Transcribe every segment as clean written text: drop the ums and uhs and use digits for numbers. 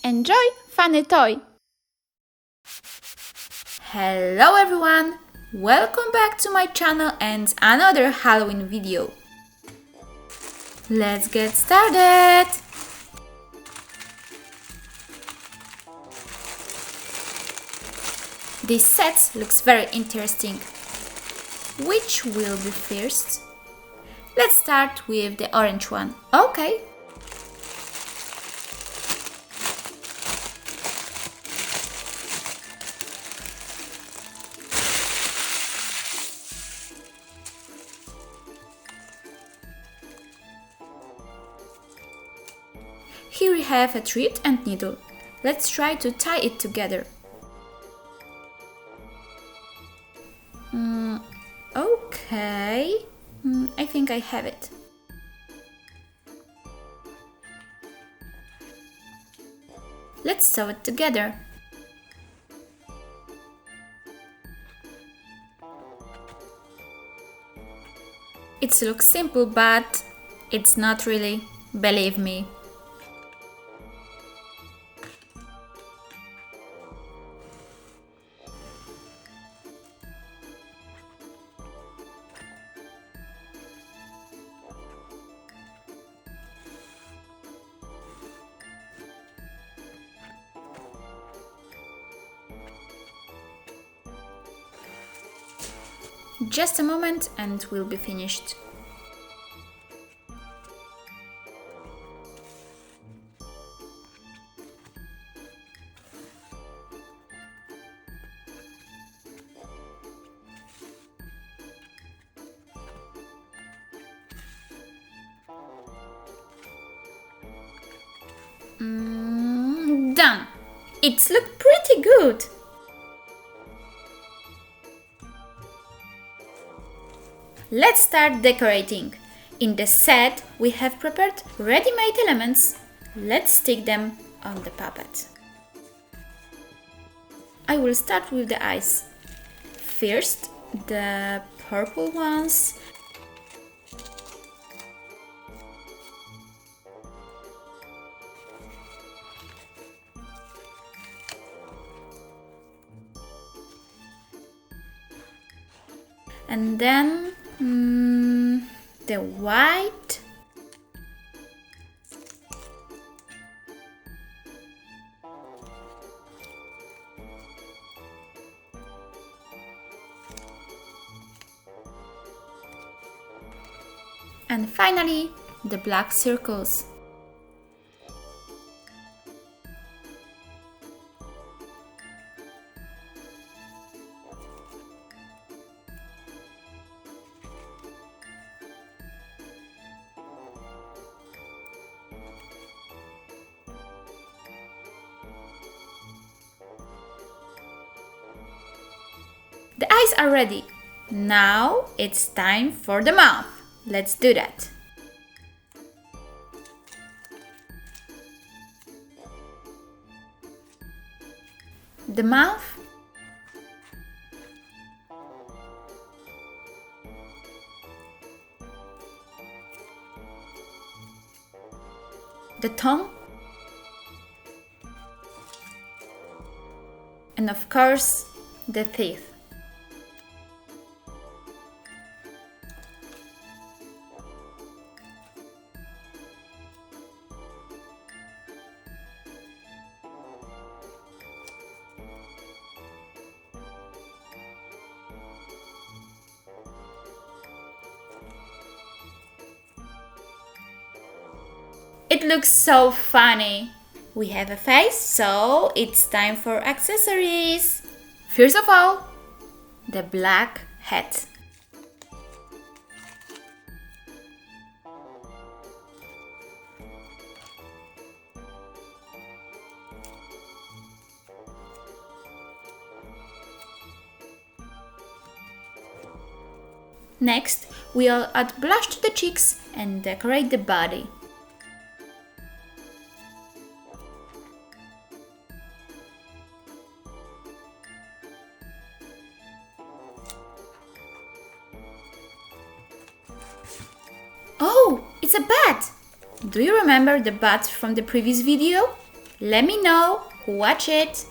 Enjoy funny toy! Hello everyone! Welcome back to my channel and another Halloween video. Let's get started! This set looks very interesting. Which will be first? Let's start with the orange one. Okay. Here we have a thread and needle. Let's try to tie it together. Okay, I think I have it. Let's sew it together. It looks simple, but it's not really, believe me. Just a moment and we'll be finished. Done! It's looked pretty good! Let's start decorating. In the set, we have prepared ready-made elements. Let's stick them on the puppet. I will start with the eyes. First, the purple ones. And then the white. And finally, the black circles. The eyes are ready. Now it's time for the mouth. Let's do that. The mouth. The tongue. And of course, the teeth. It looks so funny. We have a face, so it's time for accessories. First of all, the black hat. Next, we'll add blush to the cheeks and decorate the body. Oh, it's a bat! Do you remember the bat from the previous video? Let me know who watched it.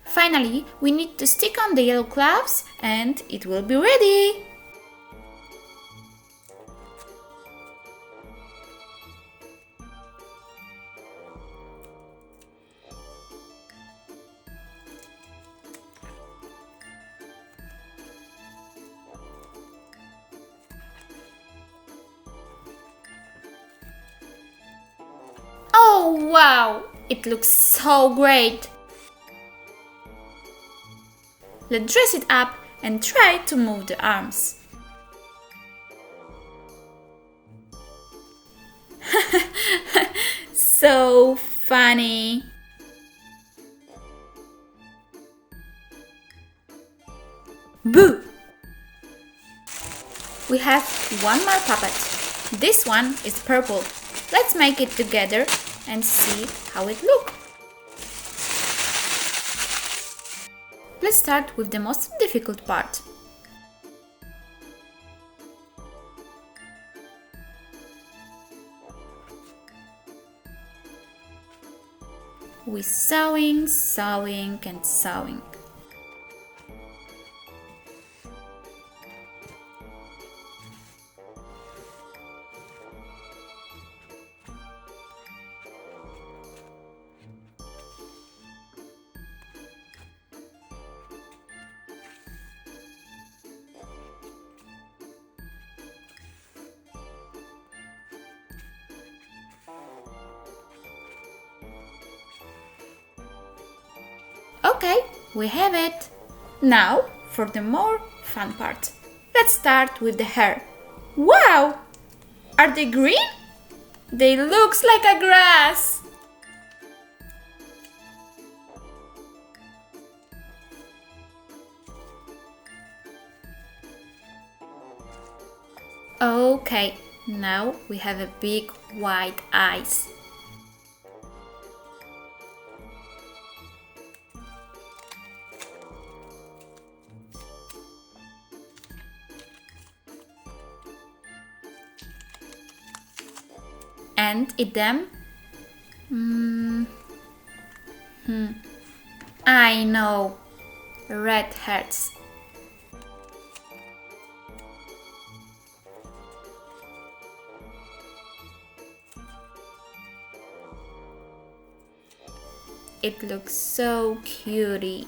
Finally, we need to stick on the yellow clouds and it will be ready. Oh wow! It looks so great! Let's dress it up and try to move the arms. So funny! Boo! We have one more puppet. This one is purple. Let's make it together and see how it looks. Let's start with the most difficult part. We're sewing, sewing and sewing. Okay, we have it. Now for the more fun part. Let's start with the hair. Wow! Are they green? They looks like a grass. Okay, now we have a big white eyes. And eat them? I know. Red hearts. It looks so cutie.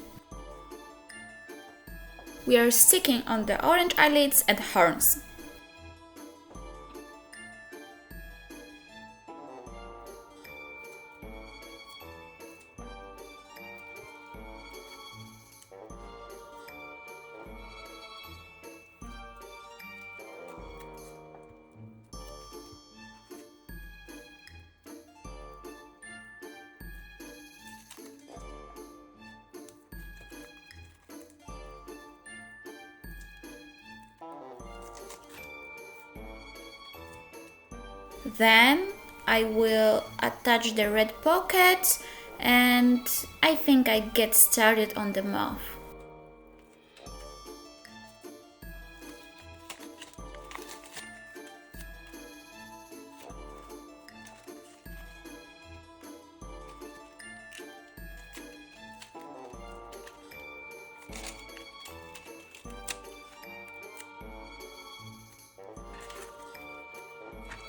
We are sticking on the orange eyelids and horns. Then I will attach the red pockets and I think I get started on the mouth.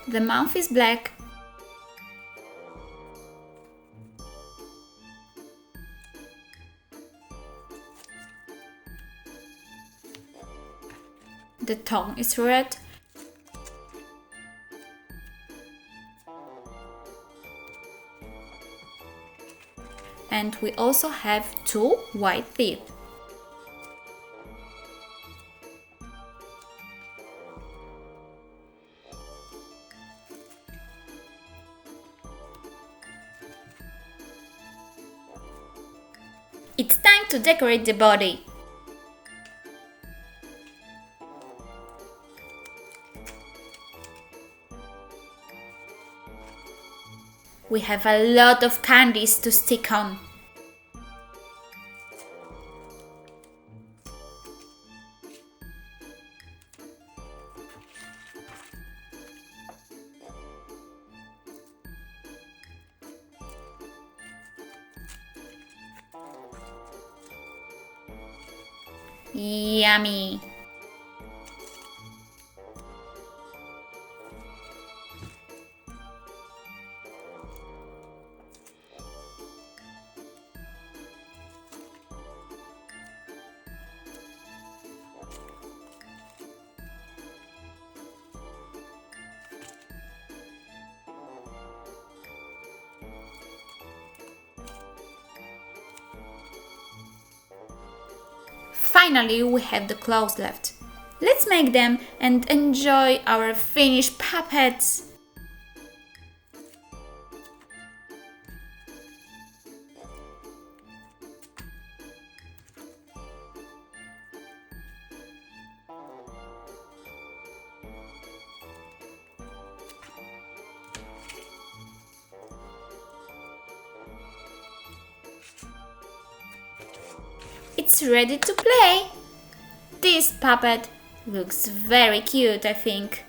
The mouth is black. The tongue is red. And we also have 2 white teeth. It's time to decorate the body. We have a lot of candies to stick on. Yummy! Finally, we have the clothes left. Let's make them and enjoy our finished puppets. It's ready to play. This puppet looks very cute, I think.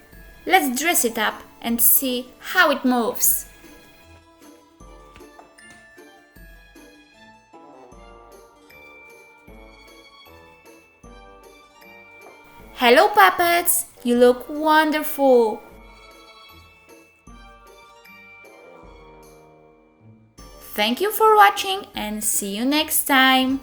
Let's dress it up and see how it moves. Hello puppets, you look wonderful. Thank you for watching and see you next time.